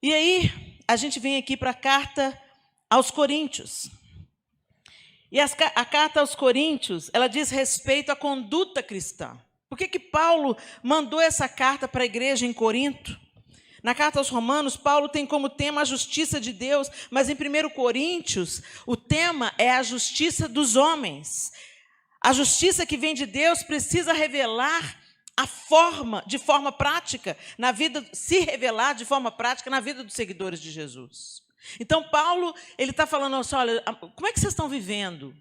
E aí, a gente vem aqui para a carta aos Coríntios. E a carta aos Coríntios, ela diz respeito à conduta cristã. Por que Paulo mandou essa carta para a igreja em Corinto? Na carta aos Romanos, Paulo tem como tema a justiça de Deus, mas em 1 Coríntios, o tema é a justiça dos homens. A justiça que vem de Deus precisa revelar de forma prática, se revelar de forma prática na vida dos seguidores de Jesus. Então, Paulo, ele está falando assim, olha, como é que vocês estão vivendo?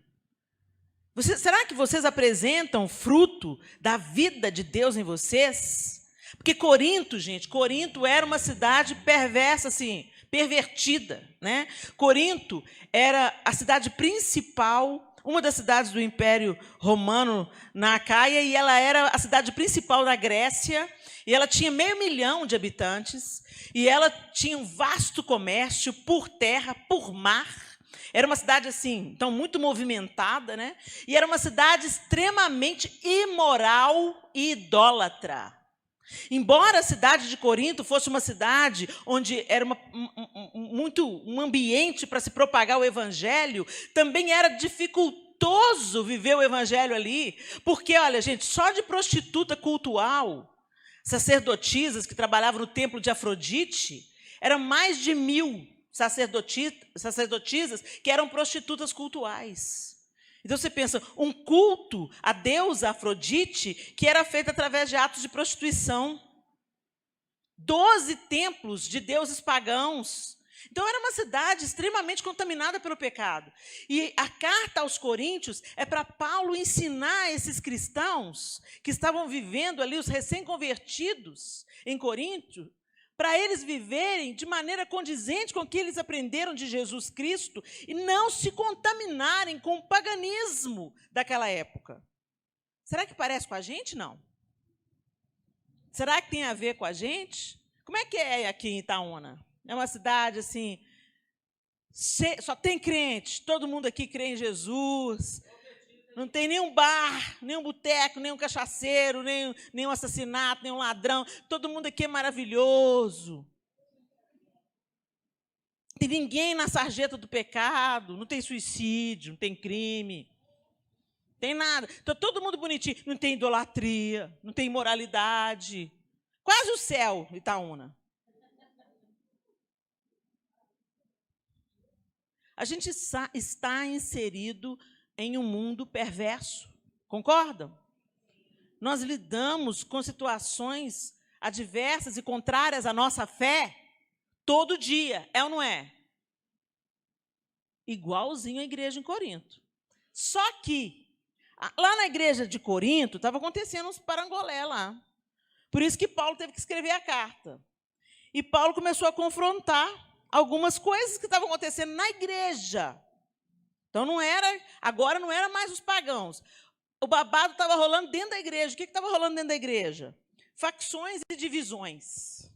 Será que vocês apresentam fruto da vida de Deus em vocês? Porque Corinto, gente, Corinto era uma cidade perversa, assim, pervertida, né? Corinto era a cidade principal, uma das cidades do Império Romano na Acaia, e ela era a cidade principal da Grécia, e ela tinha 500 mil de habitantes, e ela tinha um vasto comércio por terra, por mar. Era uma cidade, assim, então, muito movimentada, né? E era uma cidade extremamente imoral e idólatra. Embora a cidade de Corinto fosse uma cidade onde era um ambiente para se propagar o evangelho, também era dificultoso viver o evangelho ali, porque, olha, gente, só de prostituta cultual, sacerdotisas que trabalhavam no templo de Afrodite, eram mais de 1000 sacerdotisas que eram prostitutas cultuais. Então, você pensa, um culto à deusa Afrodite que era feito através de atos de prostituição. 12 templos de deuses pagãos. Então, era uma cidade extremamente contaminada pelo pecado. E a carta aos Coríntios é para Paulo ensinar esses cristãos que estavam vivendo ali, os recém-convertidos em Corinto, para eles viverem de maneira condizente com o que eles aprenderam de Jesus Cristo e não se contaminarem com o paganismo daquela época. Será que parece com a gente? Não. Será que tem a ver com a gente? Como é que é aqui em Itaúna? É uma cidade assim, só tem crente, todo mundo aqui crê em Jesus. Não tem nenhum bar, nenhum boteco, nenhum cachaceiro, nenhum assassinato, nenhum ladrão. Todo mundo aqui é maravilhoso. Não tem ninguém na sarjeta do pecado, não tem suicídio, não tem crime. Não tem nada. Então, todo mundo bonitinho. Não tem idolatria, não tem imoralidade. Quase o céu, Itaúna. A gente está inserido em um mundo perverso. Concordam? Nós lidamos com situações adversas e contrárias à nossa fé todo dia, é ou não é? Igualzinho à igreja em Corinto. Só que, lá na igreja de Corinto, estava acontecendo uns parangolé lá. Por isso que Paulo teve que escrever a carta. E Paulo começou a confrontar algumas coisas que estavam acontecendo na igreja. Então, agora não era mais os pagãos. O babado estava rolando dentro da igreja. O que estava rolando dentro da igreja? Facções e divisões.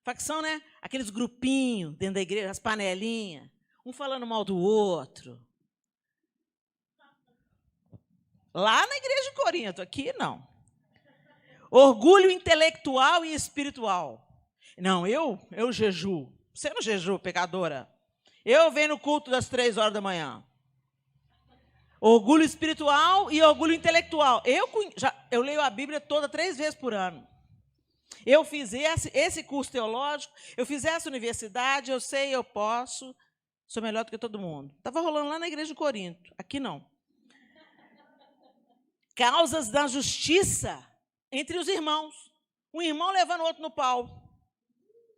Facção, né? Aqueles grupinhos dentro da igreja, as panelinhas. Um falando mal do outro. Lá na igreja de Corinto, aqui não. Orgulho intelectual e espiritual. Não, eu jejuo. Você não jejua, pecadora. Eu venho no culto das 3 horas da manhã. Orgulho espiritual e orgulho intelectual. Eu leio a Bíblia toda 3 vezes por ano. Eu fiz esse curso teológico, eu fiz essa universidade, eu sei, eu posso, sou melhor do que todo mundo. Estava rolando lá na igreja de Corinto, aqui não. Causas da justiça entre os irmãos. Um irmão levando o outro no pau.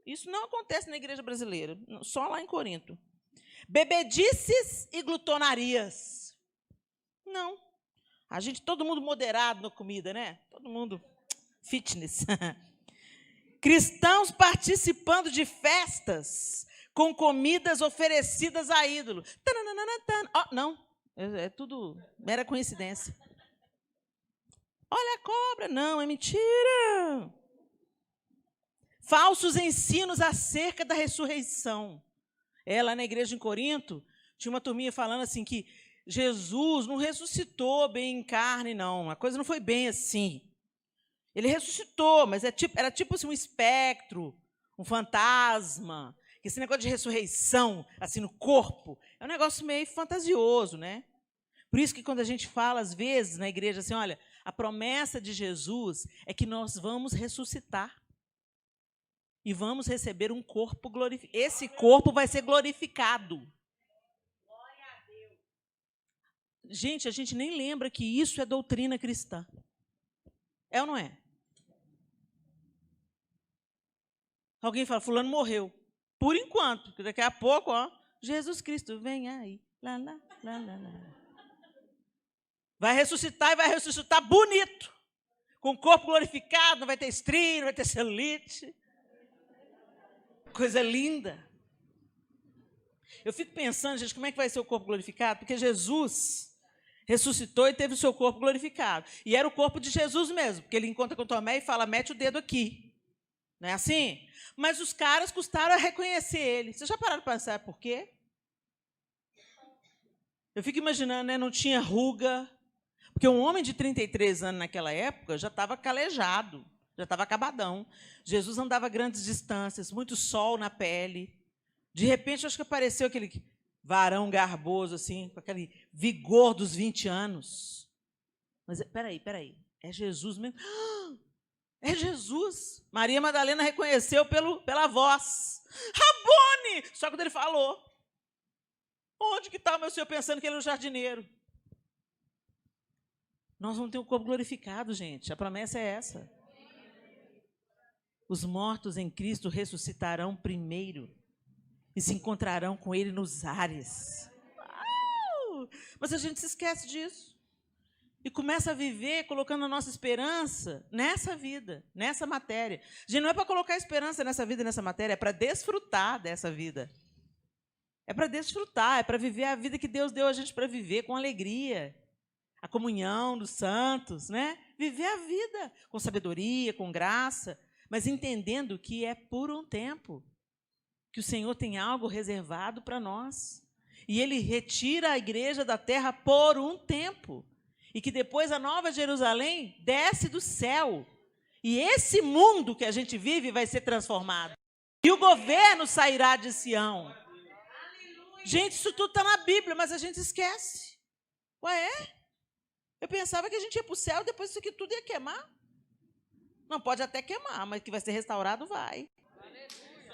Isso não acontece na igreja brasileira, só lá em Corinto. Bebedices e glutonarias. Não. Todo mundo moderado na comida, né? Todo mundo fitness. Cristãos participando de festas com comidas oferecidas a ídolo. Oh, não, é tudo mera coincidência. Olha a cobra. Não, é mentira. Falsos ensinos acerca da ressurreição. Lá na igreja em Corinto, tinha uma turminha falando assim que Jesus não ressuscitou bem em carne, não. A coisa não foi bem assim. Ele ressuscitou, mas era tipo assim, um espectro, um fantasma, que esse negócio de ressurreição, assim, no corpo, é um negócio meio fantasioso, né? Por isso que quando a gente fala, às vezes, na igreja, assim, olha, a promessa de Jesus é que nós vamos ressuscitar e vamos receber um corpo glorificado. Esse corpo vai ser glorificado. Gente, a gente nem lembra que isso é doutrina cristã. É ou não é? Alguém fala, fulano morreu. Por enquanto, porque daqui a pouco, ó, Jesus Cristo, vem aí. Lá, lá, lá, lá, lá. Vai ressuscitar e vai ressuscitar bonito. Com o corpo glorificado, não vai ter estria, não vai ter celulite. Coisa linda. Eu fico pensando, gente, como é que vai ser o corpo glorificado? Porque Jesus ressuscitou e teve o seu corpo glorificado. E era o corpo de Jesus mesmo, porque ele encontra com Tomé e fala, mete o dedo aqui. Não é assim? Mas os caras custaram a reconhecer ele. Vocês já pararam para pensar por quê? Eu fico imaginando, né? Não tinha ruga. Porque um homem de 33 anos naquela época já estava calejado, já estava acabadão. Jesus andava grandes distâncias, muito sol na pele. De repente, acho que apareceu aquele varão garboso, assim, com aquele vigor dos 20 anos. Mas, peraí, é Jesus mesmo? É Jesus. Maria Madalena reconheceu pela voz. Rabone! Só quando ele falou. Onde que está o meu senhor pensando que ele é um jardineiro? Nós vamos ter um corpo glorificado, gente. A promessa é essa. Os mortos em Cristo ressuscitarão primeiro e se encontrarão com ele nos ares. Mas a gente se esquece disso. E começa a viver colocando a nossa esperança nessa vida, nessa matéria. Gente, não é para colocar esperança nessa vida, nessa matéria, é para desfrutar dessa vida. É para desfrutar, é para viver a vida que Deus deu a gente para viver com alegria. A comunhão dos santos, né? Viver a vida com sabedoria, com graça, mas entendendo que é por um tempo, que o Senhor tem algo reservado para nós. E Ele retira a igreja da terra por um tempo. E que depois a Nova Jerusalém desce do céu. E esse mundo que a gente vive vai ser transformado. E o governo sairá de Sião. Gente, isso tudo está na Bíblia, mas a gente esquece. Ué, é? Eu pensava que a gente ia para o céu e depois isso aqui tudo ia queimar. Não, pode até queimar, mas que vai ser restaurado, vai.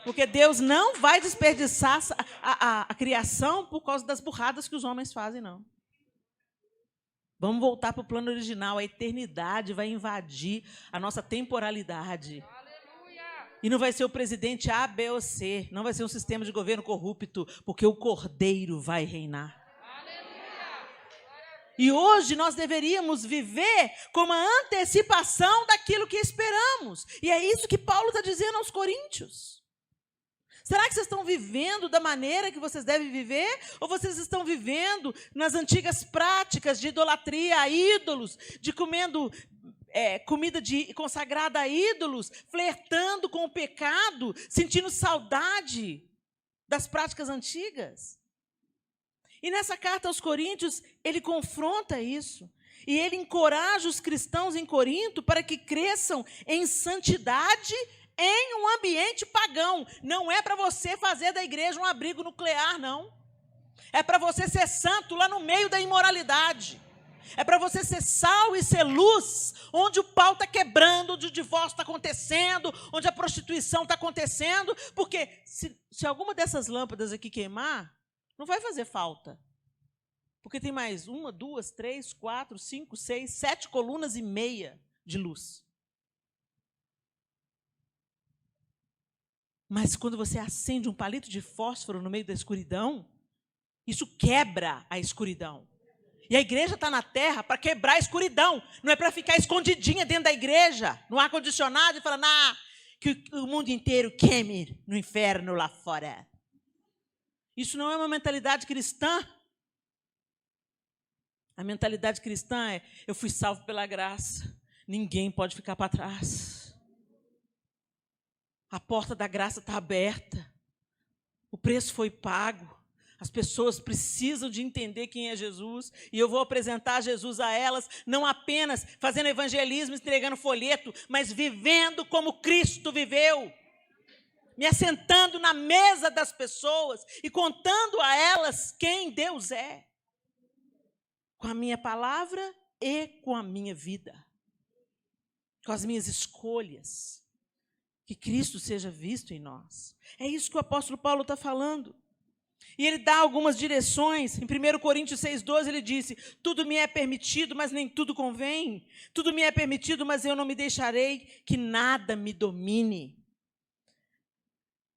Porque Deus não vai desperdiçar a criação por causa das burradas que os homens fazem, não. Vamos voltar para o plano original. A eternidade vai invadir a nossa temporalidade. E não vai ser o presidente A, B ou C. Não vai ser um sistema de governo corrupto, porque o Cordeiro vai reinar. E hoje nós deveríamos viver como a antecipação daquilo que esperamos. E é isso que Paulo está dizendo aos coríntios. Será que vocês estão vivendo da maneira que vocês devem viver? Ou vocês estão vivendo nas antigas práticas de idolatria a ídolos, de comendo comida consagrada a ídolos, flertando com o pecado, sentindo saudade das práticas antigas? E nessa carta aos Coríntios, ele confronta isso. E ele encoraja os cristãos em Corinto para que cresçam em santidade em um ambiente pagão. Não é para você fazer da igreja um abrigo nuclear, não. É para você ser santo lá no meio da imoralidade. É para você ser sal e ser luz, onde o pau está quebrando, onde o divórcio está acontecendo, onde a prostituição está acontecendo. Porque se alguma dessas lâmpadas aqui queimar, não vai fazer falta. Porque tem mais 1, 2, 3, 4, 5, 6, 7 colunas e meia de luz. Mas quando você acende um palito de fósforo no meio da escuridão, isso quebra a escuridão. E a igreja está na terra para quebrar a escuridão. Não é para ficar escondidinha dentro da igreja, no ar-condicionado, e falando que o mundo inteiro queime no inferno lá fora. Isso não é uma mentalidade cristã. A mentalidade cristã é: eu fui salvo pela graça, ninguém pode ficar para trás. A porta da graça está aberta. O preço foi pago. As pessoas precisam de entender quem é Jesus. E eu vou apresentar Jesus a elas, não apenas fazendo evangelismo, entregando folheto, mas vivendo como Cristo viveu. me assentando na mesa das pessoas e contando a elas quem Deus é, com a minha palavra e com a minha vida, com as minhas escolhas, que Cristo seja visto em nós. É isso que o apóstolo Paulo está falando. E ele dá algumas direções. Em 1 Coríntios 6,12 ele disse: tudo me é permitido, mas nem tudo convém. Tudo me é permitido, mas eu não me deixarei que nada me domine.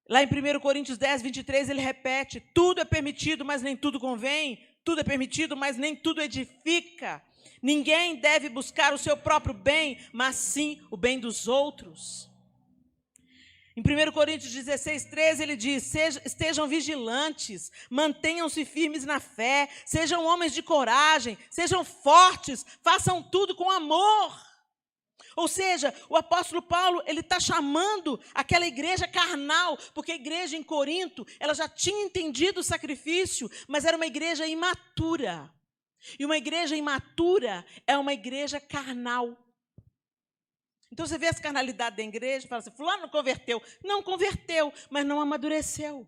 Lá em 1 Coríntios 10:23 ele repete: tudo é permitido, mas nem tudo convém. Tudo é permitido, mas nem tudo edifica. Ninguém deve buscar o seu próprio bem, mas sim o bem dos outros. Em 1 Coríntios 16:13 ele diz: estejam vigilantes, mantenham-se firmes na fé, sejam homens de coragem, sejam fortes, façam tudo com amor. Ou seja, o apóstolo Paulo, ele está chamando aquela igreja carnal, porque a igreja em Corinto, ela já tinha entendido o sacrifício, mas era uma igreja imatura. E uma igreja imatura é uma igreja carnal. Então você vê essa carnalidade da igreja e fala assim: fulano não converteu. Não converteu, mas não amadureceu.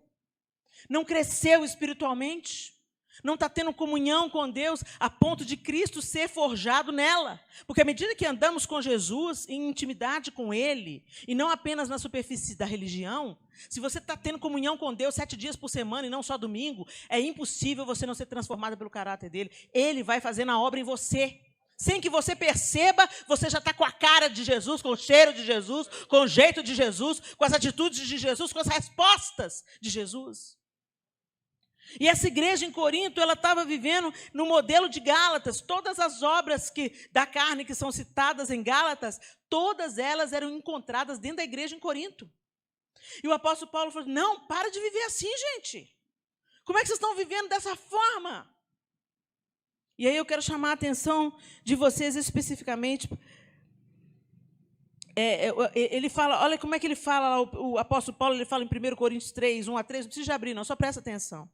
Não cresceu espiritualmente. Não está tendo comunhão com Deus a ponto de Cristo ser forjado nela. Porque à medida que andamos com Jesus, em intimidade com Ele, e não apenas na superfície da religião, se você está tendo comunhão com Deus 7 dias por semana e não só domingo, é impossível você não ser transformado pelo caráter dele. Ele vai fazendo a obra em você. Sem que você perceba, você já está com a cara de Jesus, com o cheiro de Jesus, com o jeito de Jesus, com as atitudes de Jesus, com as respostas de Jesus. E essa igreja em Corinto, ela estava vivendo no modelo de Gálatas. Todas as obras da carne que são citadas em Gálatas, todas elas eram encontradas dentro da igreja em Corinto. E o apóstolo Paulo falou: não, para de viver assim, gente. Como é que vocês estão vivendo dessa forma? E aí eu quero chamar a atenção de vocês especificamente. Ele fala, olha como é que ele fala, o apóstolo Paulo, ele fala em 1 Coríntios 3, 1-3, não precisa abrir não, só presta atenção.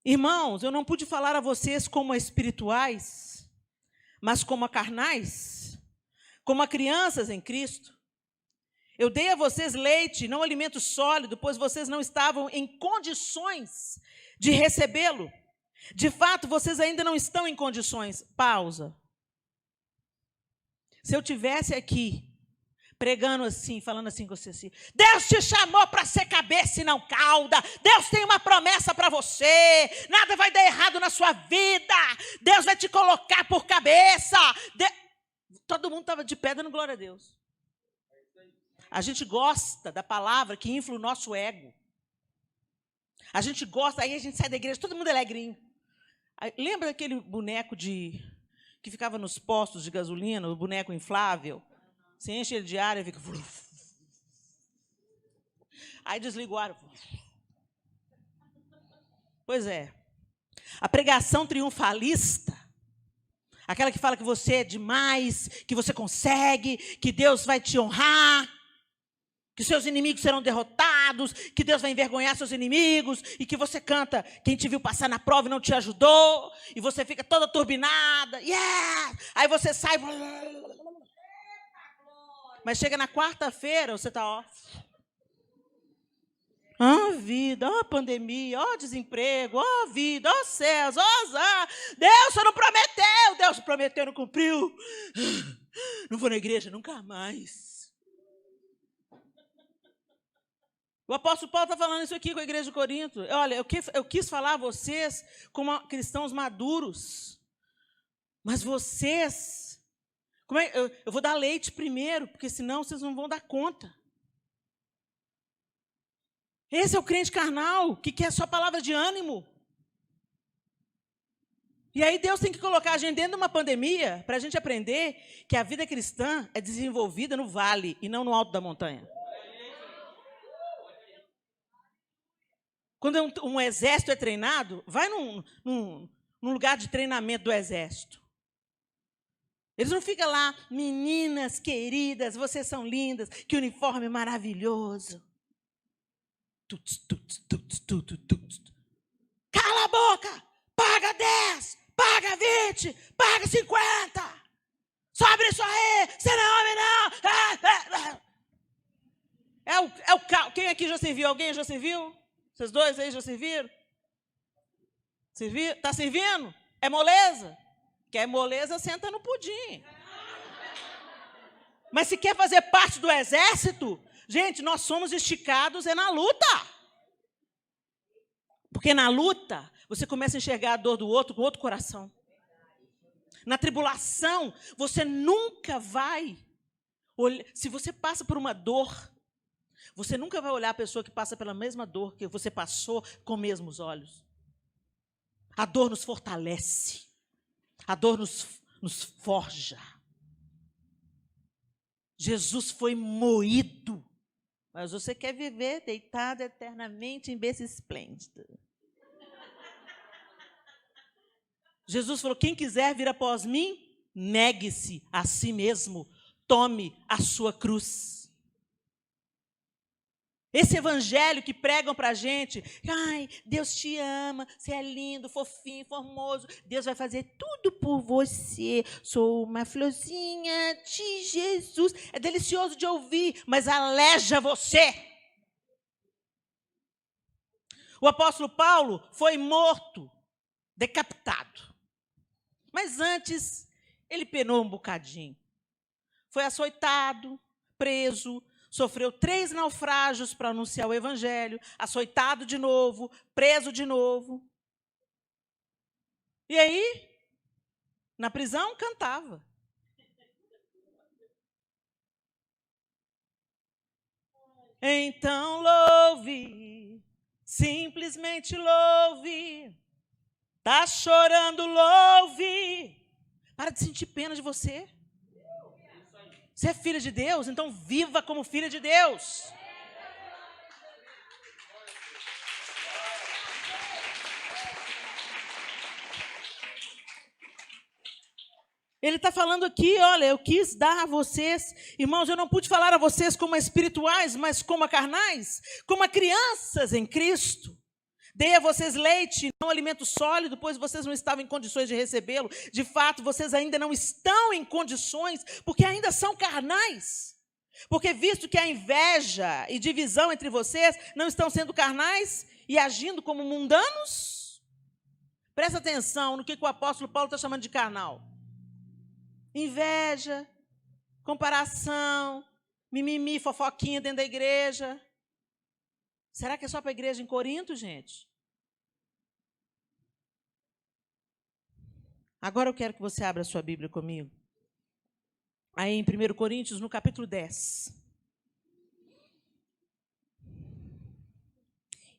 Irmãos, eu não pude falar a vocês como a espirituais, mas como a carnais, como a crianças em Cristo. Eu dei a vocês leite, não alimento sólido, pois vocês não estavam em condições de recebê-lo. De fato, vocês ainda não estão em condições. Pausa. Se eu tivesse aqui, pregando assim, falando assim com você assim: Deus te chamou para ser cabeça e não cauda. Deus tem uma promessa para você. Nada vai dar errado na sua vida. Deus vai te colocar por cabeça. Todo mundo estava de pé dando glória a Deus. A gente gosta da palavra que infla o nosso ego. A gente gosta, aí a gente sai da igreja, todo mundo é alegrinho. Aí, lembra aquele boneco que ficava nos postos de gasolina, o boneco inflável? Você enche ele de ar e fica... Aí desliga o ar. Pois é. A pregação triunfalista, aquela que fala que você é demais, que você consegue, que Deus vai te honrar, que seus inimigos serão derrotados, que Deus vai envergonhar seus inimigos, e que você canta, quem te viu passar na prova e não te ajudou, e você fica toda turbinada, yeah! Aí você sai, mas chega na quarta-feira, você está, ó, vida, ó pandemia, ó desemprego, ó vida, ó céus, ó azar, Deus só não prometeu, Deus prometeu, não cumpriu, não vou na igreja nunca mais. O apóstolo Paulo está falando isso aqui com a igreja de Corinto. Olha, eu quis falar a vocês como cristãos maduros. Mas vocês... eu vou dar leite primeiro, porque senão vocês não vão dar conta. Esse é o crente carnal, que quer só palavra de ânimo. E aí Deus tem que colocar a gente dentro de uma pandemia para a gente aprender que a vida cristã é desenvolvida no vale e não no alto da montanha. Quando um exército é treinado, vai num lugar de treinamento do exército. Eles não ficam lá, meninas queridas, vocês são lindas, que uniforme maravilhoso. Cala a boca, paga 10, paga 20, paga 50. Sobe isso aí, você não é homem não. Quem aqui já serviu? Alguém já serviu? Vocês dois aí já serviram? Está servindo? É moleza? Quer moleza, senta no pudim. Mas se quer fazer parte do exército, gente, nós somos esticados na luta. Porque na luta, você começa a enxergar a dor do outro com outro coração. Na tribulação, você nunca vai olhar. Se você passa por uma dor, você nunca vai olhar a pessoa que passa pela mesma dor que você passou com os mesmos olhos. A dor nos fortalece. A dor nos forja. Jesus foi moído. Mas você quer viver deitado eternamente em berço esplêndido. Jesus falou, quem quiser vir após mim, negue-se a si mesmo, tome a sua cruz. Esse evangelho que pregam para a gente, ai, Deus te ama, você é lindo, fofinho, formoso, Deus vai fazer tudo por você, sou uma florzinha de Jesus. É delicioso de ouvir, mas aleja você. O apóstolo Paulo foi morto, decapitado. Mas antes, ele penou um bocadinho. Foi açoitado, preso, sofreu 3 naufrágios para anunciar o evangelho, açoitado de novo, preso de novo. E aí, na prisão, cantava. Então louve, simplesmente louve. Está chorando, louve. Para de sentir pena de você. Você é filha de Deus, então viva como filha de Deus. Ele está falando aqui, olha, eu quis dar a vocês, irmãos, eu não pude falar a vocês como a espirituais, mas como a carnais, como a crianças em Cristo. Dei a vocês leite, não alimento sólido, pois vocês não estavam em condições de recebê-lo. De fato, vocês ainda não estão em condições, porque ainda são carnais. Porque visto que a inveja e divisão entre vocês não estão sendo carnais e agindo como mundanos, presta atenção no que o apóstolo Paulo está chamando de carnal. Inveja, comparação, mimimi, fofoquinha dentro da igreja. Será que é só para a igreja em Corinto, gente? Agora eu quero que você abra a sua Bíblia comigo. Aí em 1 Coríntios, no capítulo 10.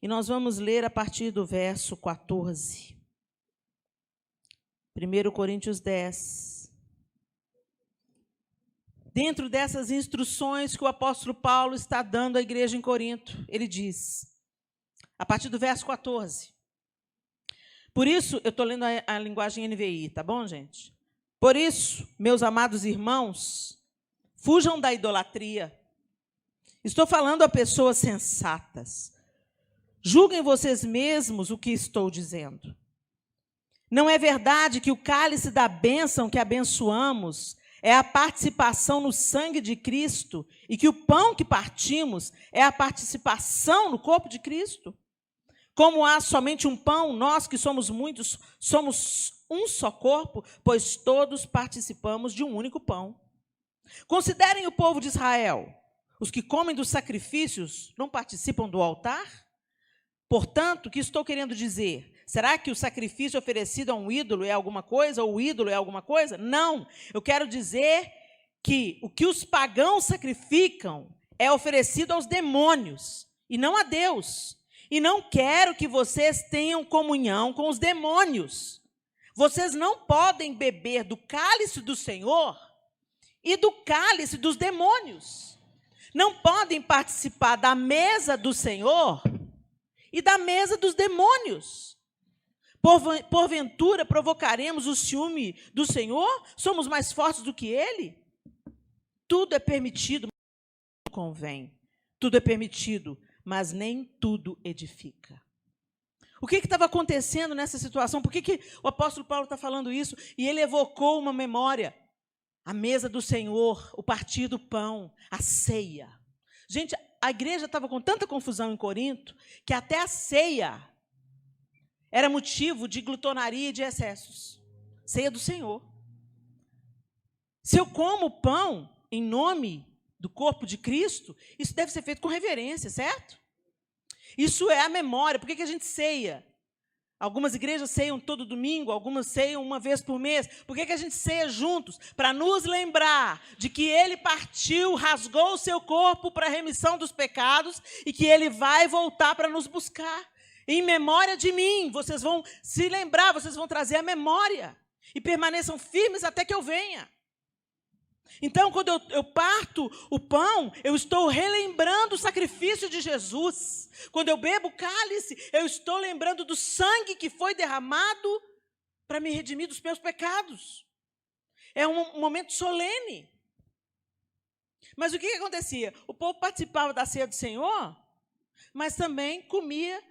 E nós vamos ler a partir do verso 14. 1 Coríntios 10. Dentro dessas instruções que o apóstolo Paulo está dando à igreja em Corinto, ele diz, a partir do verso 14. Por isso, eu estou lendo a linguagem NVI, tá bom, gente? Por isso, meus amados irmãos, fujam da idolatria. Estou falando a pessoas sensatas. Julguem vocês mesmos o que estou dizendo. Não é verdade que o cálice da bênção que abençoamos é a participação no sangue de Cristo e que o pão que partimos é a participação no corpo de Cristo? Como há somente um pão, nós que somos muitos, somos um só corpo, pois todos participamos de um único pão. Considerem o povo de Israel. Os que comem dos sacrifícios não participam do altar? Portanto, o que estou querendo dizer? Será que o sacrifício oferecido a um ídolo é alguma coisa, ou o ídolo é alguma coisa? Não. Eu quero dizer que o que os pagãos sacrificam é oferecido aos demônios, e não a Deus. E não quero que vocês tenham comunhão com os demônios. Vocês não podem beber do cálice do Senhor e do cálice dos demônios. Não podem participar da mesa do Senhor e da mesa dos demônios. Porventura provocaremos o ciúme do Senhor? Somos mais fortes do que Ele? Tudo é permitido, mas não convém. Tudo é permitido, mas nem tudo edifica. O que estava acontecendo nessa situação? Por que o apóstolo Paulo está falando isso? E ele evocou uma memória. A mesa do Senhor, o partir do pão, a ceia. Gente, a igreja estava com tanta confusão em Corinto que até a ceia era motivo de glutonaria e de excessos. Ceia do Senhor. Se eu como pão em nome do corpo de Cristo, isso deve ser feito com reverência, certo? Isso é a memória. Por que a gente ceia? Algumas igrejas ceiam todo domingo, algumas ceiam uma vez por mês. Por que a gente ceia juntos? Para nos lembrar de que Ele partiu, rasgou o seu corpo para a remissão dos pecados e que Ele vai voltar para nos buscar. Em memória de mim, vocês vão se lembrar, vocês vão trazer a memória. E permaneçam firmes até que eu venha. Então, quando eu parto o pão, eu estou relembrando o sacrifício de Jesus. Quando eu bebo o cálice, eu estou lembrando do sangue que foi derramado para me redimir dos meus pecados. É um momento solene. Mas o que acontecia? O povo participava da ceia do Senhor, mas também comia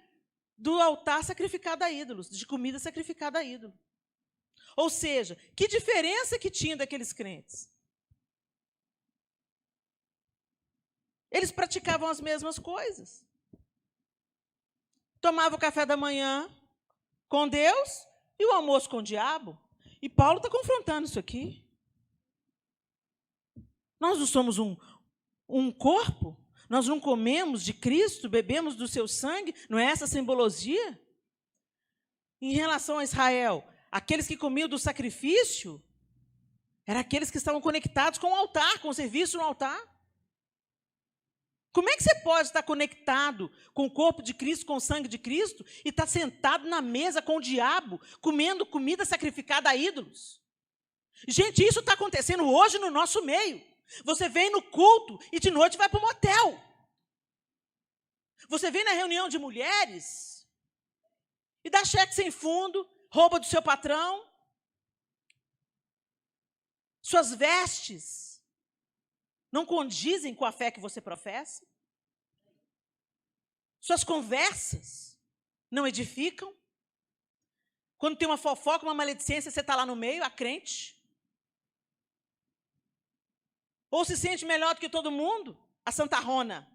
do altar sacrificado a ídolos, de comida sacrificada a ídolo. Ou seja, que diferença que tinha daqueles crentes? Eles praticavam as mesmas coisas. Tomavam o café da manhã com Deus e o almoço com o diabo. E Paulo está confrontando isso aqui. Nós não somos um corpo? Nós não comemos de Cristo, bebemos do seu sangue? Não é essa a simbologia? Em relação a Israel, aqueles que comiam do sacrifício eram aqueles que estavam conectados com o altar, com o serviço no altar. Como é que você pode estar conectado com o corpo de Cristo, com o sangue de Cristo, e estar sentado na mesa com o diabo, comendo comida sacrificada a ídolos? Gente, isso está acontecendo hoje no nosso meio. Você vem no culto e de noite vai para o motel. Você vem na reunião de mulheres e dá cheque sem fundo, rouba do seu patrão. Suas vestes não condizem com a fé que você professa. Suas conversas não edificam. Quando tem uma fofoca, uma maledicência, você está lá no meio, a crente. Ou se sente melhor do que todo mundo, a santarrona.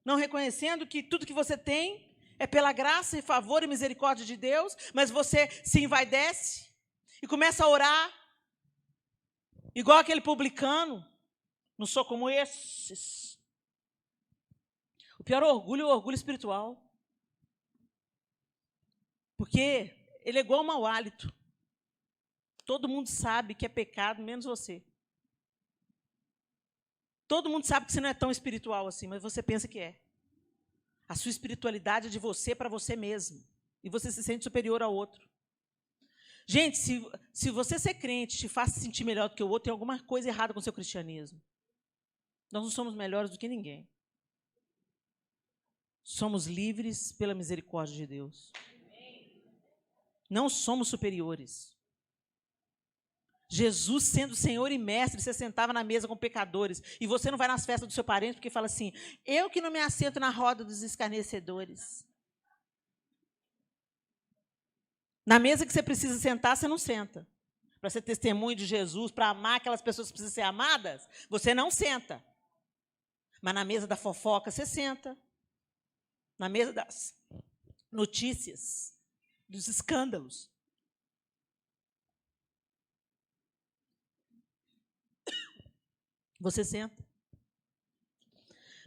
Não reconhecendo que tudo que você tem é pela graça e favor e misericórdia de Deus, mas você se envaidece e começa a orar, igual aquele publicano. Não sou como esses. O pior orgulho é o orgulho espiritual. Porque ele é igual ao mau hálito. Todo mundo sabe que é pecado, menos você. Todo mundo sabe que você não é tão espiritual assim, mas você pensa que é. A sua espiritualidade é de você para você mesmo. E você se sente superior ao outro. Gente, se você ser crente te faz se sentir melhor do que o outro, tem alguma coisa errada com o seu cristianismo. Nós não somos melhores do que ninguém. Somos livres pela misericórdia de Deus. Não somos superiores. Jesus, sendo Senhor e Mestre, você sentava na mesa com pecadores. E você não vai nas festas do seu parente porque fala assim, eu que não me assento na roda dos escarnecedores. Na mesa que você precisa sentar, você não senta. Para ser testemunho de Jesus, para amar aquelas pessoas que precisam ser amadas, você não senta. Mas na mesa da fofoca, você senta. Na mesa das notícias, dos escândalos. Você senta.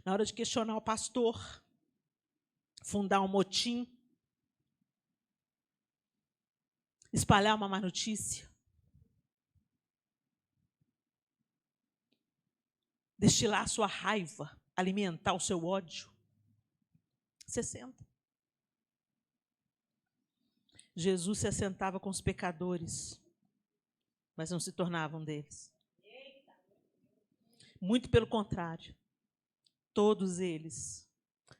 Na hora de questionar o pastor, fundar um motim, espalhar uma má notícia, destilar a sua raiva, alimentar o seu ódio, você senta. Jesus se assentava com os pecadores, mas não se tornava um deles. Muito pelo contrário, todos eles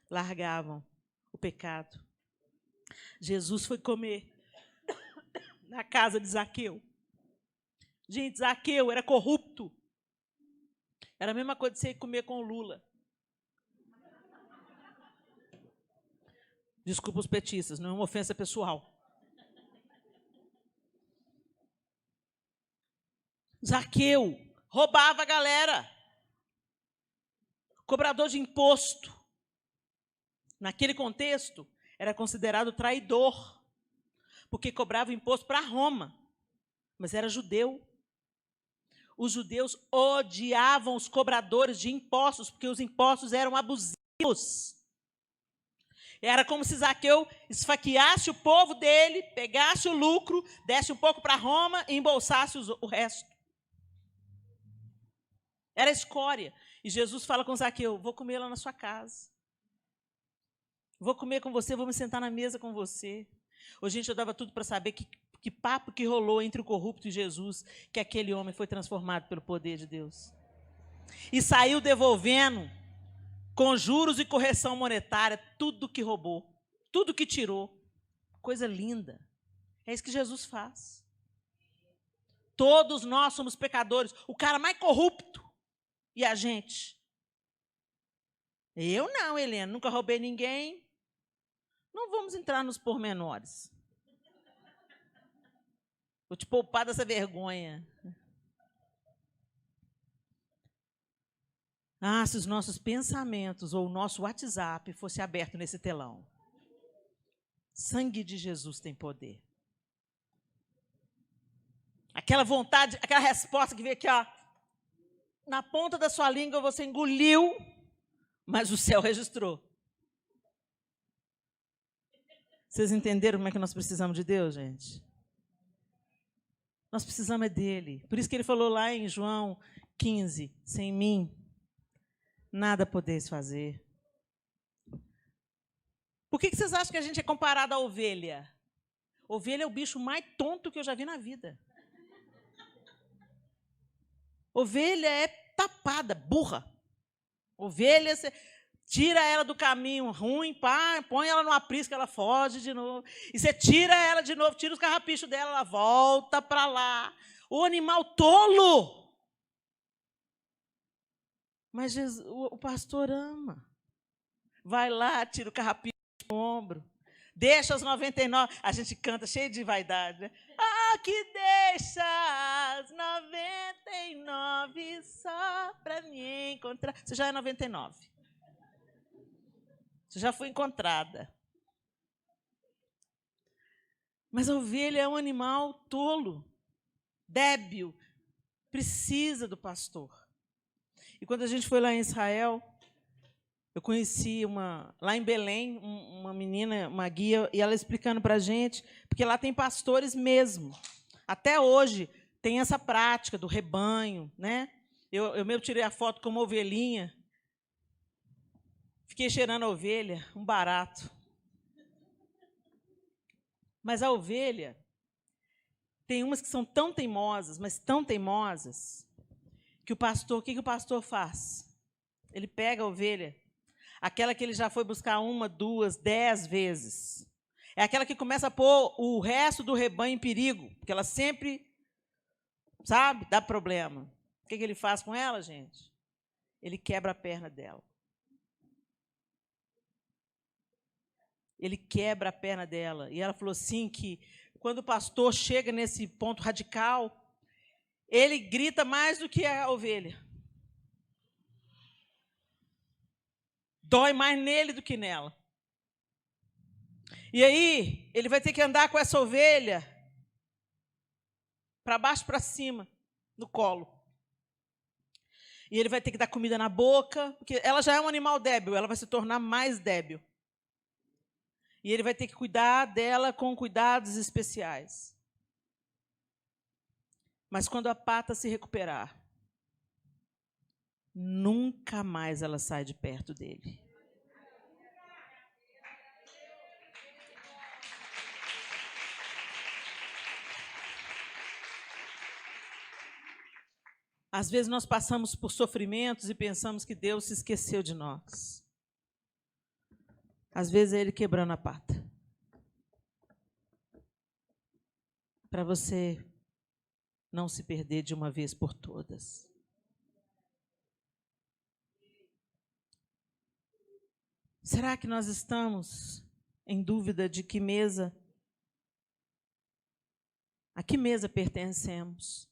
largavam o pecado. Jesus foi comer na casa de Zaqueu. Gente, Zaqueu era corrupto. Era a mesma coisa de você ir comer com o Lula. Desculpa os petistas, não é uma ofensa pessoal. Zaqueu roubava a galera. cobrador de imposto, naquele contexto, era considerado traidor, porque cobrava imposto para Roma, mas era judeu. Os judeus odiavam os cobradores de impostos, porque os impostos eram abusivos. Era como se Zaqueu esfaqueasse o povo dele, pegasse o lucro, desse um pouco para Roma e embolsasse o resto. Era escória. E Jesus fala com Zaqueu, vou comer lá na sua casa. Vou comer com você, vou me sentar na mesa com você. Hoje, gente, eu dava tudo para saber que papo que rolou entre o corrupto e Jesus, que aquele homem foi transformado pelo poder de Deus. E saiu devolvendo, com juros e correção monetária, tudo que roubou, tudo que tirou. Coisa linda. É isso que Jesus faz. Todos nós somos pecadores. O cara mais corrupto. E a gente? Eu não, Helena, nunca roubei ninguém. Não vamos entrar nos pormenores. Vou te poupar dessa vergonha. Ah, se os nossos pensamentos ou o nosso WhatsApp fosse aberto nesse telão. Sangue de Jesus tem poder. Aquela vontade, aquela resposta que veio aqui, ó, na ponta da sua língua você engoliu, mas o céu registrou. Vocês entenderam como é que nós precisamos de Deus, gente? Nós precisamos é dele. Por isso que ele falou lá em João 15, sem mim, nada podeis fazer. Por que vocês acham que a gente é comparado à ovelha? Ovelha é o bicho mais tonto que eu já vi na vida. Ovelha é tapada, burra. Ovelha, você tira ela do caminho ruim, pá, põe ela no aprisco, ela foge de novo. E você tira ela de novo, tira os carrapichos dela, ela volta para lá. O animal tolo. Mas Jesus, o pastor ama. Vai lá, tira o carrapicho do ombro. Deixa os 99. A gente canta cheio de vaidade, né? Ah, que deixa as 99 só para me encontrar. Você já é 99. Você já foi encontrada. Mas a ovelha é um animal tolo, débil, precisa do pastor. E quando a gente foi lá em Israel, eu conheci lá em Belém, uma menina, uma guia, e ela explicando para a gente, porque lá tem pastores mesmo. Até hoje tem essa prática do rebanho, né? Eu mesmo tirei a foto com uma ovelhinha, fiquei cheirando a ovelha, um barato. Mas a ovelha, tem umas que são tão teimosas, mas tão teimosas, que o que o pastor faz? Ele pega a ovelha, aquela que ele já foi buscar 1, 2, 10 vezes. É aquela que começa a pôr o resto do rebanho em perigo, porque ela sempre, sabe, dá problema. O que ele faz com ela, gente? Ele quebra a perna dela. Ele quebra a perna dela. E ela falou assim que quando o pastor chega nesse ponto radical, ele grita mais do que a ovelha. Dói mais nele do que nela. E aí, ele vai ter que andar com essa ovelha para baixo, para cima, no colo. E ele vai ter que dar comida na boca, porque ela já é um animal débil, ela vai se tornar mais débil. E ele vai ter que cuidar dela com cuidados especiais. Mas quando a pata se recuperar, nunca mais ela sai de perto dele. Às vezes nós passamos por sofrimentos e pensamos que Deus se esqueceu de nós. Às vezes é Ele quebrando a pata. Para você não se perder de uma vez por todas. Será que nós estamos em dúvida de a que mesa pertencemos?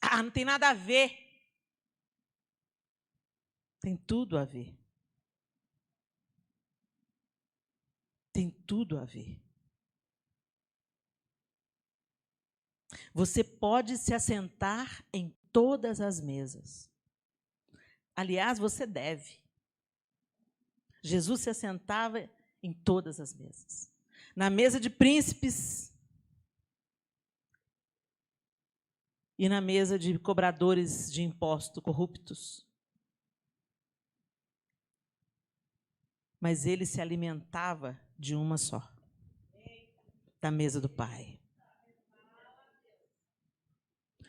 Ah, não tem nada a ver. Tem tudo a ver. Tem tudo a ver. Você pode se assentar em todas as mesas. Aliás, você deve. Jesus se assentava em todas as mesas. Na mesa de príncipes e na mesa de cobradores de impostos corruptos. Mas ele se alimentava de uma só, da mesa do Pai.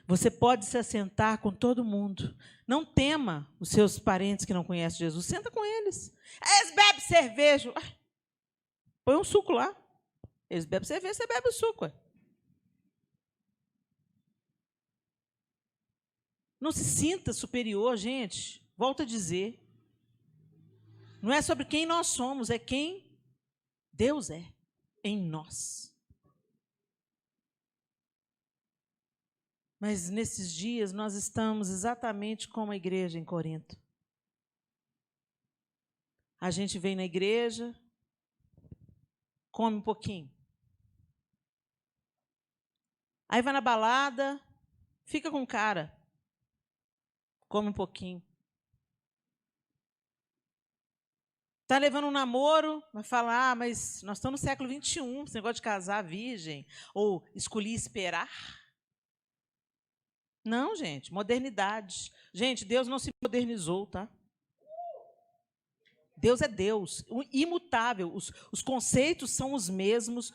Você pode se assentar com todo mundo. Não tema os seus parentes que não conhecem Jesus. Senta com eles. Eles bebem cerveja. Põe um suco lá. Eles bebem cerveja, você bebe o suco. Não se sinta superior, gente. Volto a dizer. Não é sobre quem nós somos, é quem Deus é em nós. Mas nesses dias nós estamos exatamente como a igreja em Corinto. A gente vem na igreja, come um pouquinho. Aí vai na balada, fica com cara, come um pouquinho. Está levando um namoro, vai falar, mas nós estamos no século XXI, esse negócio de casar virgem, ou escolher esperar. Não, gente, modernidade. Gente, Deus não se modernizou, tá? Deus é Deus, imutável. Os conceitos são os mesmos,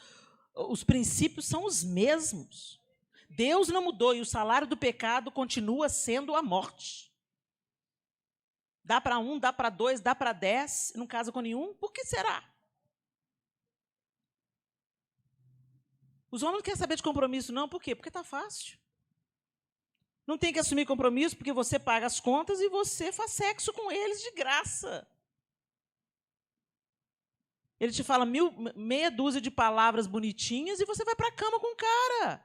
os princípios são os mesmos. Deus não mudou e o salário do pecado continua sendo a morte. Dá para um, dá para dois, dá para 10, não casa com nenhum? Por que será? Os homens não querem saber de compromisso, não. Por quê? Porque está fácil. Não tem que assumir compromisso porque você paga as contas e você faz sexo com eles de graça. Ele te fala meia dúzia de palavras bonitinhas e você vai para a cama com o cara.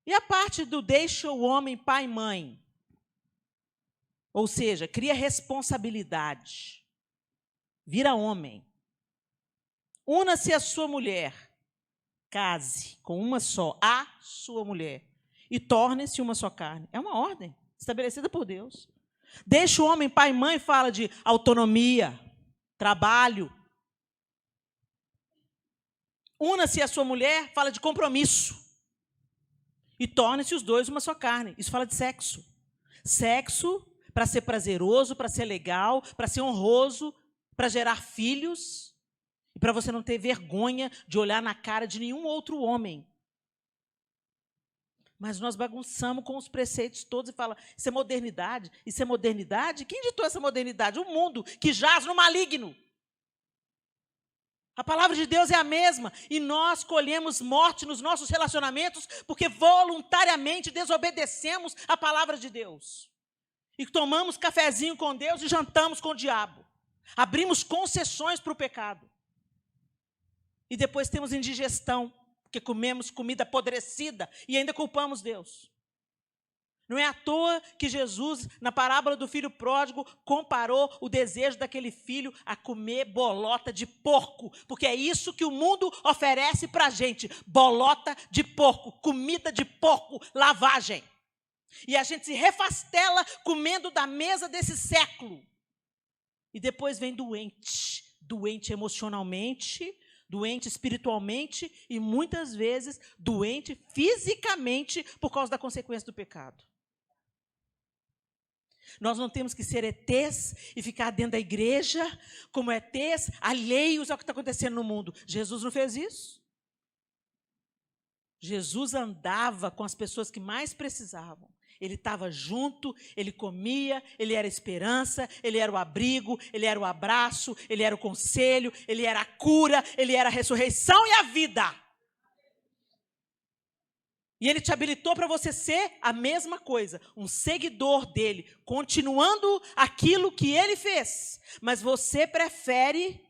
E a parte do deixa o homem pai e mãe? Ou seja, cria responsabilidade. Vira homem. Una-se a sua mulher. Case com uma só, a sua mulher. E torne-se uma só carne. É uma ordem estabelecida por Deus. Deixa o homem, pai e mãe, fala de autonomia, trabalho. Una-se a sua mulher, fala de compromisso. E torne-se os dois uma só carne. Isso fala de sexo. Sexo para ser prazeroso, para ser legal, para ser honroso, para gerar filhos. E para você não ter vergonha de olhar na cara de nenhum outro homem. Mas nós bagunçamos com os preceitos todos e fala, isso é modernidade, isso é modernidade? Quem ditou essa modernidade? O mundo que jaz no maligno. A palavra de Deus é a mesma e nós colhemos morte nos nossos relacionamentos porque voluntariamente desobedecemos a palavra de Deus. E tomamos cafezinho com Deus e jantamos com o diabo. Abrimos concessões para o pecado. E depois temos indigestão, porque comemos comida apodrecida e ainda culpamos Deus. Não é à toa que Jesus, na parábola do filho pródigo, comparou o desejo daquele filho a comer bolota de porco, porque é isso que o mundo oferece para a gente, bolota de porco, comida de porco, lavagem. E a gente se refastela comendo da mesa desse século. E depois vem doente emocionalmente, doente espiritualmente e muitas vezes doente fisicamente por causa da consequência do pecado. Nós não temos que ser ETs e ficar dentro da igreja como ETs, alheios ao que está acontecendo no mundo. Jesus não fez isso. Jesus andava com as pessoas que mais precisavam. Ele estava junto, ele comia, ele era a esperança, ele era o abrigo, ele era o abraço, ele era o conselho, ele era a cura, ele era a ressurreição e a vida. E ele te habilitou para você ser a mesma coisa, um seguidor dele, continuando aquilo que ele fez. Mas você prefere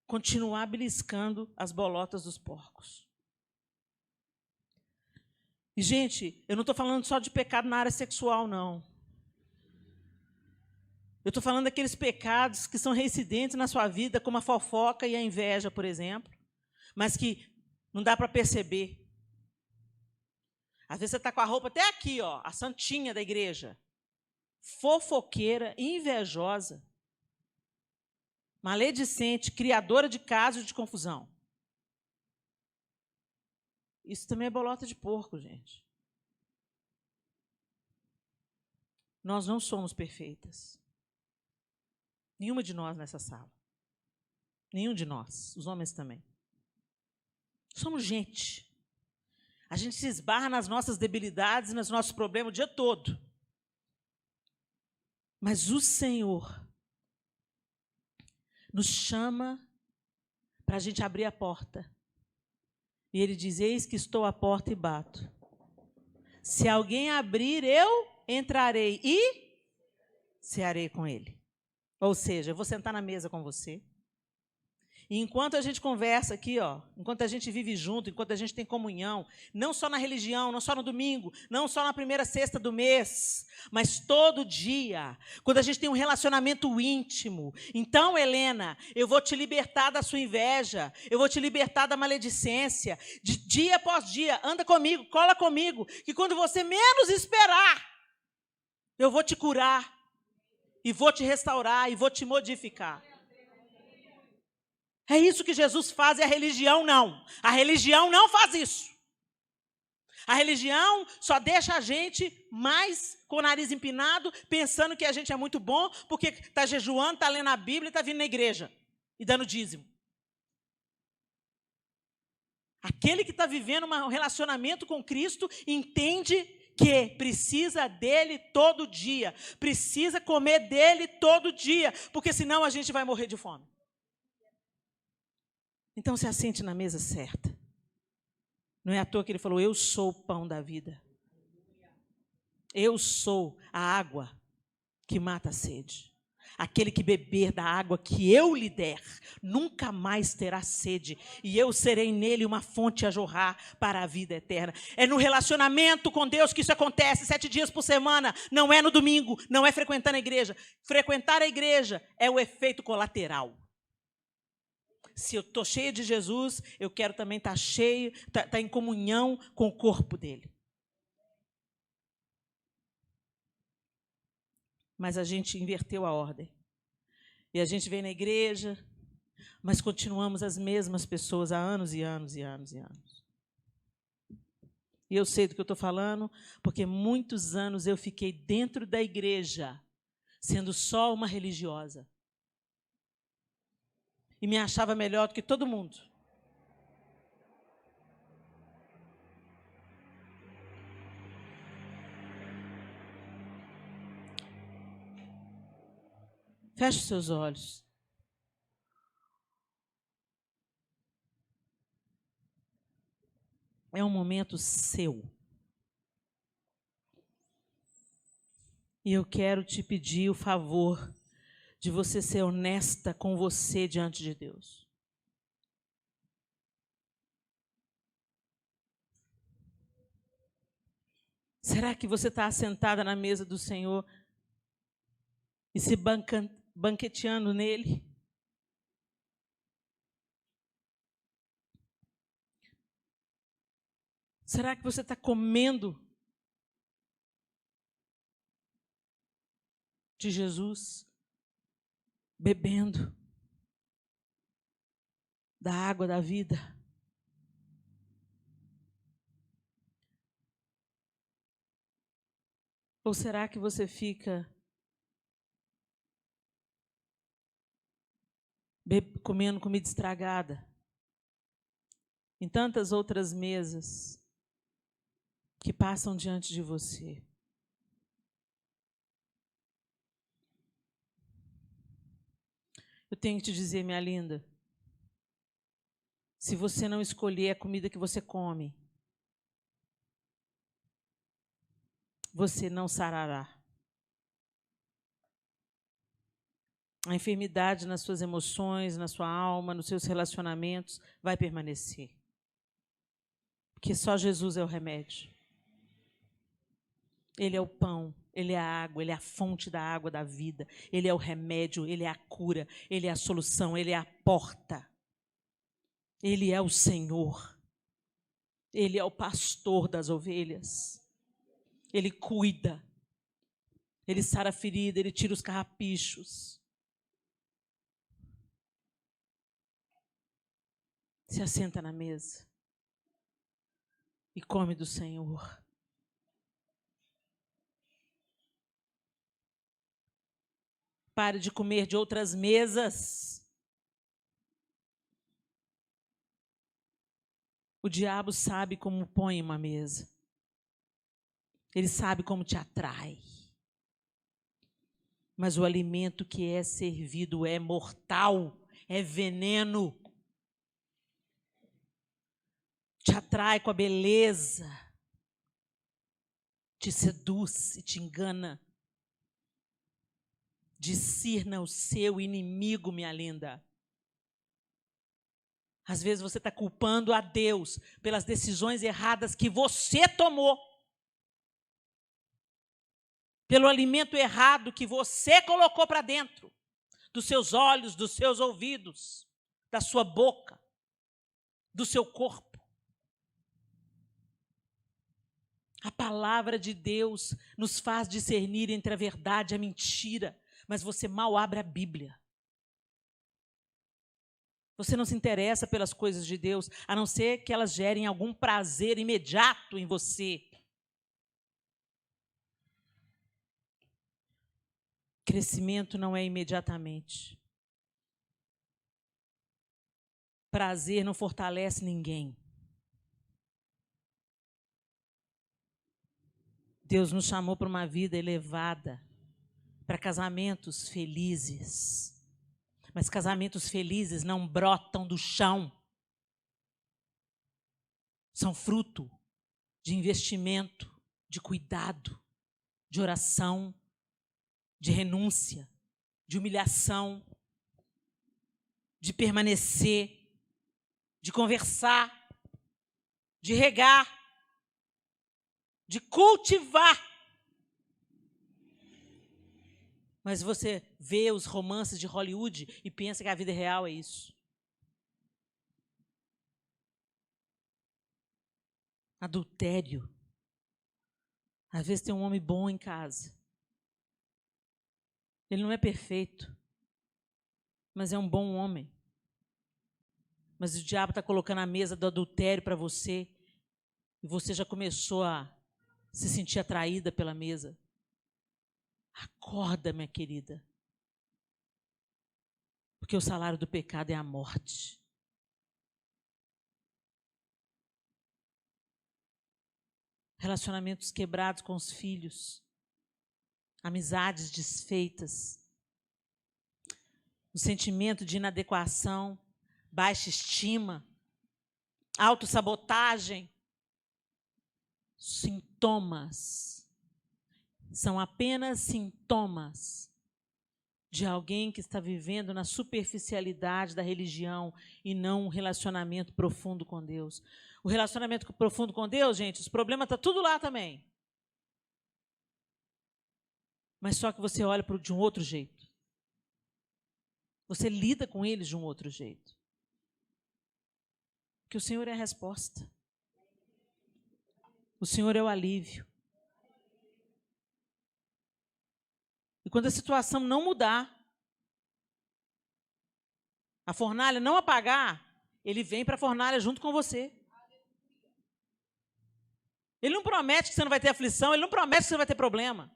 continuar beliscando as bolotas dos porcos. E, gente, eu não estou falando só de pecado na área sexual, não. Eu estou falando daqueles pecados que são reincidentes na sua vida, como a fofoca e a inveja, por exemplo, mas que não dá para perceber. Às vezes você está com a roupa até aqui, ó, a santinha da igreja, fofoqueira, invejosa, maledicente, criadora de casos de confusão. Isso também é bolota de porco, gente. Nós não somos perfeitas. Nenhuma de nós nessa sala. Nenhum de nós, os homens também. Somos gente. A gente se esbarra nas nossas debilidades, nos nossos problemas o dia todo. Mas o Senhor nos chama para a gente abrir a porta. E Ele diz, eis que estou à porta e bato. Se alguém abrir, eu entrarei e cearei com ele. Ou seja, eu vou sentar na mesa com você. E enquanto a gente conversa aqui, ó, enquanto a gente vive junto, enquanto a gente tem comunhão, não só na religião, não só no domingo, não só na primeira sexta do mês, mas todo dia, quando a gente tem um relacionamento íntimo. Então, Helena, eu vou te libertar da sua inveja, eu vou te libertar da maledicência, de dia após dia, anda comigo, cola comigo, que quando você menos esperar, eu vou te curar, e vou te restaurar, e vou te modificar. É isso que Jesus faz e a religião não. A religião não faz isso. A religião só deixa a gente mais com o nariz empinado, pensando que a gente é muito bom, porque está jejuando, está lendo a Bíblia e está vindo na igreja e dando dízimo. Aquele que está vivendo um relacionamento com Cristo entende que precisa dele todo dia, precisa comer dele todo dia, porque senão a gente vai morrer de fome. Então, se assente na mesa certa. Não é à toa que ele falou, eu sou o pão da vida. Eu sou a água que mata a sede. Aquele que beber da água que eu lhe der, nunca mais terá sede. E eu serei nele uma fonte a jorrar para a vida eterna. É no relacionamento com Deus que isso acontece, 7 dias por semana. Não é no domingo, não é frequentando a igreja. Frequentar a igreja é o efeito colateral. Se eu estou cheia de Jesus, eu quero também estar cheio, estar em comunhão com o corpo dele. Mas a gente inverteu a ordem. E a gente vem na igreja, mas continuamos as mesmas pessoas há anos e anos e anos e anos. E eu sei do que eu estou falando, porque muitos anos eu fiquei dentro da igreja, sendo só uma religiosa. E me achava melhor do que todo mundo. Feche os seus olhos. É um momento seu. E eu quero te pedir o favor de você ser honesta com você diante de Deus. Será que você está assentada na mesa do Senhor e se banqueteando nele? Será que você está comendo de Jesus? Bebendo da água da vida? Ou será que você fica comendo comida estragada em tantas outras mesas que passam diante de você? Eu tenho que te dizer, minha linda, se você não escolher a comida que você come, você não sarará. A enfermidade nas suas emoções, na sua alma, nos seus relacionamentos, vai permanecer. Porque só Jesus é o remédio. Ele é o pão, Ele é a água, Ele é a fonte da água da vida. Ele é o remédio, Ele é a cura, Ele é a solução, Ele é a porta. Ele é o Senhor. Ele é o pastor das ovelhas. Ele cuida. Ele sara a ferida, Ele tira os carrapichos. Se assenta na mesa e come do Senhor. Pare de comer de outras mesas. O diabo sabe como põe uma mesa. Ele sabe como te atrai. Mas o alimento que é servido é mortal, é veneno. Te atrai com a beleza. Te seduz e te engana. Discirna o seu inimigo, minha linda. Às vezes você está culpando a Deus pelas decisões erradas que você tomou. Pelo alimento errado que você colocou para dentro. Dos seus olhos, dos seus ouvidos, da sua boca, do seu corpo. A palavra de Deus nos faz discernir entre a verdade e a mentira. Mas você mal abre a Bíblia. Você não se interessa pelas coisas de Deus, a não ser que elas gerem algum prazer imediato em você. Crescimento não é imediatamente. Prazer não fortalece ninguém. Deus nos chamou para uma vida elevada, para casamentos felizes. Mas casamentos felizes não brotam do chão. São fruto de investimento, de cuidado, de oração, de renúncia, de humilhação, de permanecer, de conversar, de regar, de cultivar. Mas você vê os romances de Hollywood e pensa que a vida real é isso. Adultério. Às vezes tem um homem bom em casa. Ele não é perfeito, mas é um bom homem. Mas o diabo está colocando a mesa do adultério para você e você já começou a se sentir atraída pela mesa. Acorda, minha querida. Porque o salário do pecado é a morte. Relacionamentos quebrados com os filhos. Amizades desfeitas. O sentimento de inadequação, baixa estima, autossabotagem. Sintomas. São apenas sintomas de alguém que está vivendo na superficialidade da religião e não um relacionamento profundo com Deus. O relacionamento profundo com Deus, gente, os problemas estão tudo lá também. Mas só que você olha de um outro jeito. Você lida com eles de um outro jeito. Porque o Senhor é a resposta. O Senhor é o alívio. E quando a situação não mudar, a fornalha não apagar, ele vem para a fornalha junto com você. Ele não promete que você não vai ter aflição, ele não promete que você não vai ter problema.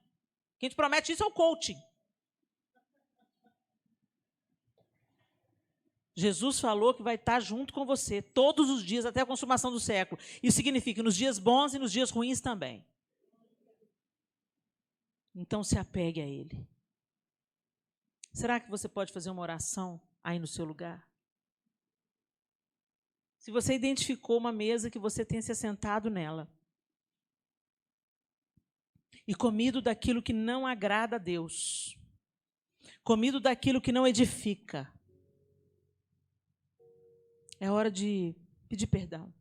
Quem te promete isso é o coaching. Jesus falou que vai estar junto com você todos os dias até a consumação do século. Isso significa nos dias bons e nos dias ruins também. Então se apegue a Ele. Será que você pode fazer uma oração aí no seu lugar? Se você identificou uma mesa que você tem se assentado nela e comido daquilo que não agrada a Deus, comido daquilo que não edifica, é hora de pedir perdão.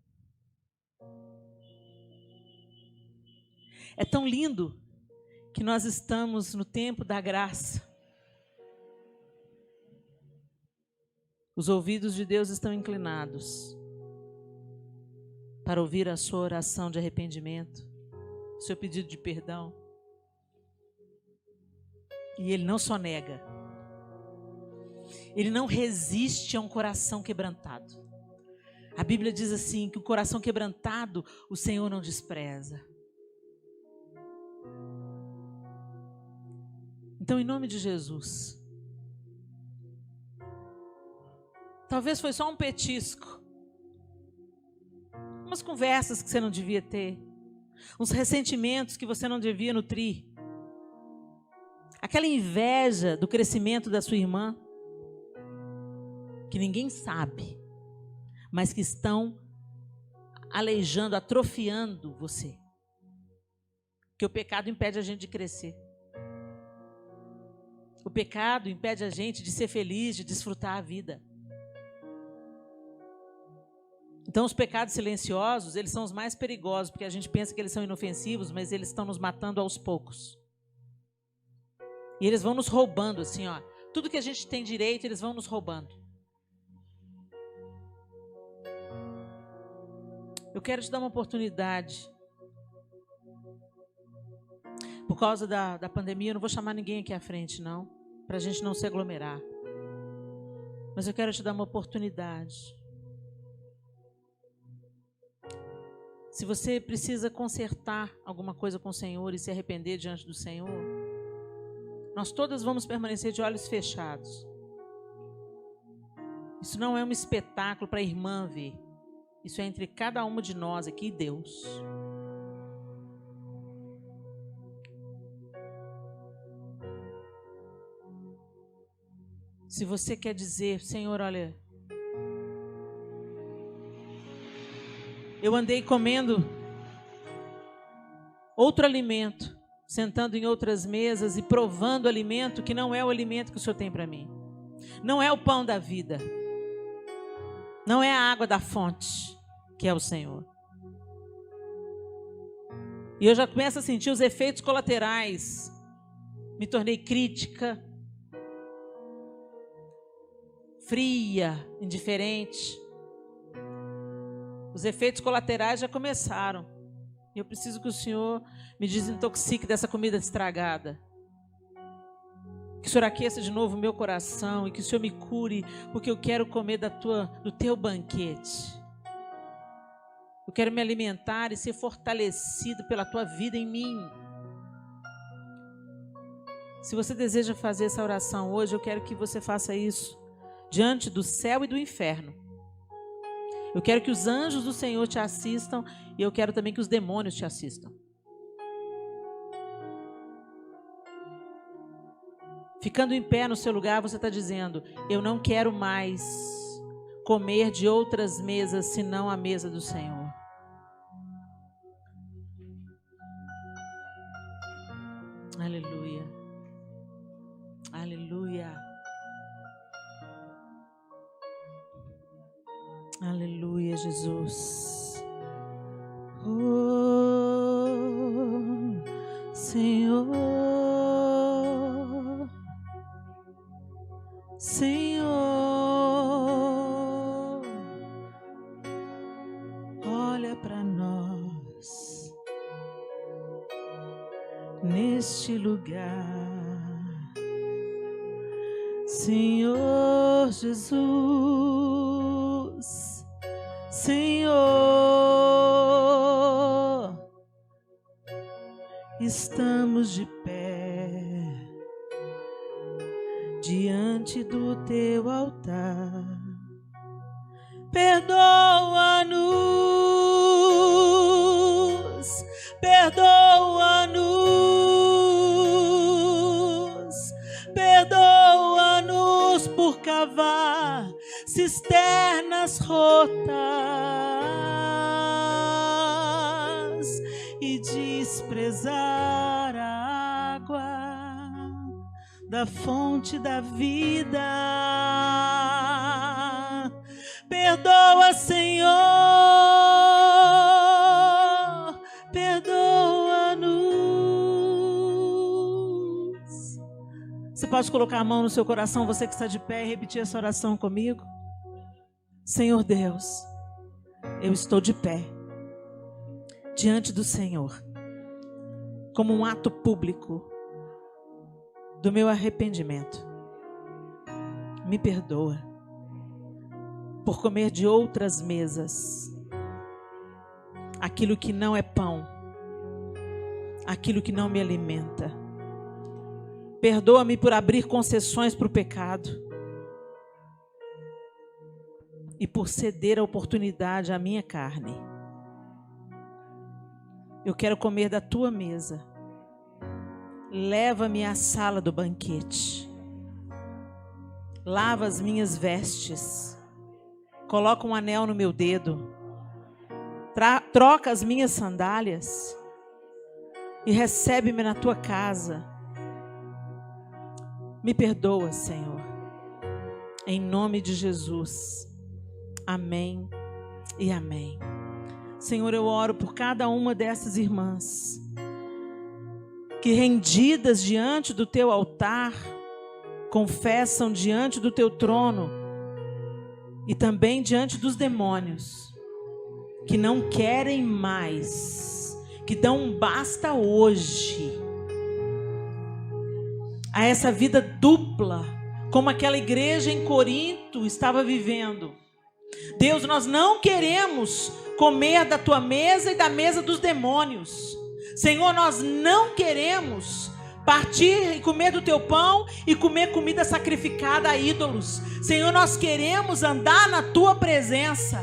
É tão lindo que nós estamos no tempo da graça. Os ouvidos de Deus estão inclinados para ouvir a sua oração de arrependimento, o seu pedido de perdão. E Ele não só nega, Ele não resiste a um coração quebrantado. A Bíblia diz assim, que o coração quebrantado o Senhor não despreza. Então, em nome de Jesus, talvez foi só um petisco, umas conversas que você não devia ter, uns ressentimentos que você não devia nutrir, aquela inveja do crescimento da sua irmã, que ninguém sabe, mas que estão aleijando, atrofiando você. Porque o pecado impede a gente de crescer. O pecado impede a gente de ser feliz, de desfrutar a vida. Então, os pecados silenciosos, eles são os mais perigosos, porque a gente pensa que eles são inofensivos, mas eles estão nos matando aos poucos. E eles vão nos roubando, assim, ó. Tudo que a gente tem direito, eles vão nos roubando. Eu quero te dar uma oportunidade. Por causa da pandemia, eu não vou chamar ninguém aqui à frente, não, para a gente não se aglomerar. Mas eu quero te dar uma oportunidade. Se você precisa consertar alguma coisa com o Senhor e se arrepender diante do Senhor, nós todas vamos permanecer de olhos fechados. Isso não é um espetáculo para a irmã ver. Isso é entre cada uma de nós aqui e Deus. Se você quer dizer, Senhor, olha, eu andei comendo outro alimento, sentando em outras mesas e provando alimento que não é o alimento que o Senhor tem para mim. Não é o pão da vida. Não é a água da fonte, que é o Senhor. E eu já começo a sentir os efeitos colaterais. Me tornei crítica, fria, indiferente. Os efeitos colaterais já começaram. E eu preciso que o Senhor me desintoxique dessa comida estragada. Que o Senhor aqueça de novo o meu coração e que o Senhor me cure, porque eu quero comer do teu banquete. Eu quero me alimentar e ser fortalecido pela tua vida em mim. Se você deseja fazer essa oração hoje, eu quero que você faça isso diante do céu e do inferno. Eu quero que os anjos do Senhor te assistam e eu quero também que os demônios te assistam. Ficando em pé no seu lugar, você está dizendo: eu não quero mais comer de outras mesas senão a mesa do Senhor. Aleluia. Aleluia. Aleluia, Jesus. Oh, Senhor. Senhor, olha para nós neste lugar, Senhor Jesus, Senhor, estamos de pé diante do teu altar. Perdoa-nos, perdoa-nos, perdoa-nos por cavar cisternas rotas e desprezar a água da fonte da vida. Perdoa, Senhor, perdoa-nos. pode colocar a mão no seu coração, você que está de pé, e repetir essa oração comigo? Senhor Deus, eu estou de pé diante do Senhor, como um ato público do meu arrependimento. Me perdoa por comer de outras mesas aquilo que não é pão, aquilo que não me alimenta. Perdoa-me por abrir concessões para o pecado e por ceder a oportunidade à minha carne. Eu quero comer da tua mesa. Leva-me à sala do banquete. Lava as minhas vestes. Coloca um anel no meu dedo. Troca as minhas sandálias. E recebe-me na tua casa. Me perdoa, Senhor. Em nome de Jesus. Amém e amém. Senhor, eu oro por cada uma dessas irmãs que, rendidas diante do teu altar, confessam diante do teu trono e também diante dos demônios, que não querem mais, que dão um basta hoje a essa vida dupla, como aquela igreja em Corinto estava vivendo. Deus, nós não queremos comer da tua mesa e da mesa dos demônios. Senhor, nós não queremos partir e comer do teu pão e comer comida sacrificada a ídolos. Senhor, nós queremos andar na tua presença.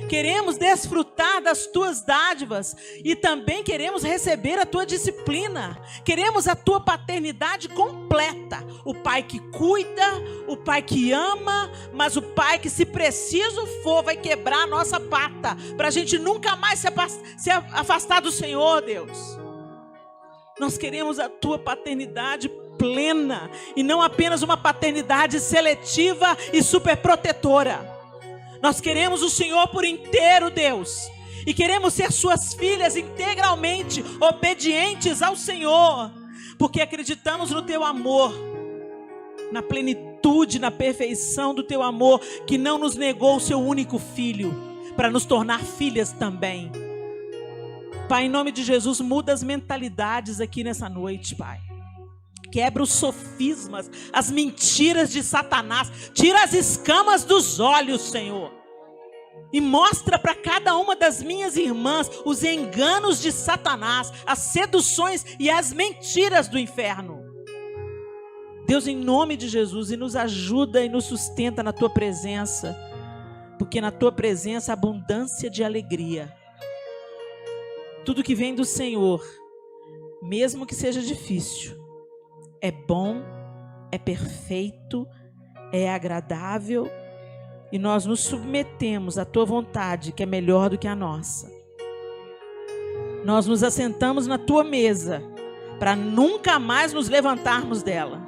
Queremos desfrutar das tuas dádivas e também queremos receber a tua disciplina. Queremos a tua paternidade completa. O pai que cuida, o pai que ama, mas o pai que, se preciso for, vai quebrar a nossa pata para a gente nunca mais se afastar do Senhor, Deus. Nós queremos a tua paternidade plena e não apenas uma paternidade seletiva e superprotetora. Nós queremos o Senhor por inteiro, Deus. E queremos ser suas filhas integralmente obedientes ao Senhor. Porque acreditamos no teu amor. Na plenitude, na perfeição do teu amor. Que não nos negou o seu único filho. Para nos tornar filhas também. Pai, em nome de Jesus, muda as mentalidades aqui nessa noite, Pai. Quebra os sofismas, as mentiras de Satanás. Tira as escamas dos olhos, Senhor. E mostra para cada uma das minhas irmãs os enganos de Satanás, as seduções e as mentiras do inferno. Deus, em nome de Jesus, e nos ajuda e nos sustenta na tua presença. Porque na tua presença há abundância de alegria. Tudo que vem do Senhor, mesmo que seja difícil, é bom, é perfeito, é agradável, e nós nos submetemos à tua vontade, que é melhor do que a nossa. Nós nos assentamos na tua mesa, para nunca mais nos levantarmos dela.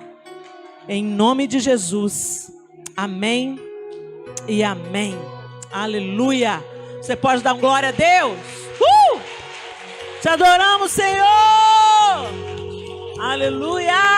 Em nome de Jesus. Amém e amém. Aleluia. Você pode dar glória a Deus? Te adoramos, Senhor. Aleluia.